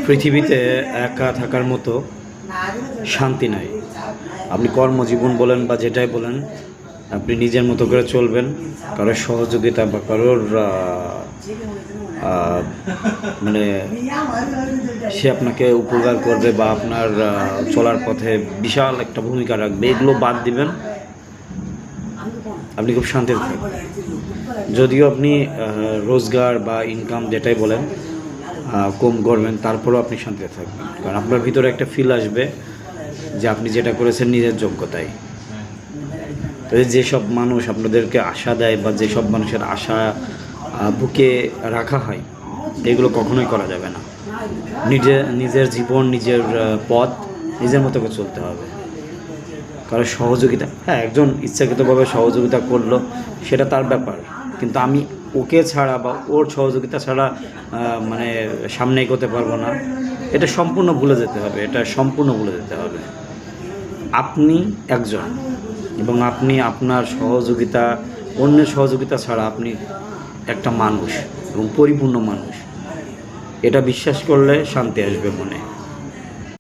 পৃথিবীতে একা থাকার মতো শান্তি নাই। আপনি কর্মজীবন বলেন বা যেটাই বলেন, আপনি নিজের মতো করে চলবেন। কারোর সহযোগিতা বা কারোর মানে সে আপনাকে উপকার করবে বা আপনার চলার পথে বিশাল একটা ভূমিকা রাখবে, এগুলো বাদ দিবেন, আপনি খুব শান্তিতে থাকবেন। যদিও আপনি রোজগার বা ইনকাম যেটাই বলেন কম করবেন, তারপরেও আপনি শান্তিতে থাকবেন। কারণ আপনার ভিতরে একটা ফিল আসবে যে আপনি যেটা করেছেন নিজের যোগ্যতায়। যেসব মানুষ আপনাদেরকে আশা দেয় বা যেসব মানুষের আশা বুকে রাখা হয়, এগুলো কখনোই করা যাবে না। নিজের জীবন, নিজের পথ নিজের মতো করে চলতে হবে। কারণ সহযোগিতা, হ্যাঁ, একজন ইচ্ছাকৃতভাবে সহযোগিতা করলো সেটা তার ব্যাপার, কিন্তু আমি ওকে ছাড়া বা ওর সহযোগিতা ছাড়া মানে সামনে এগোতে পারবো না, এটা সম্পূর্ণ ভুলে যেতে হবে। আপনি একজন, এবং আপনি আপনার সহযোগিতা, অন্যের সহযোগিতা ছাড়া আপনি একটা মানুষ এবং পরিপূর্ণ মানুষ। এটা বিশ্বাস করলে শান্তি আসবে মনে।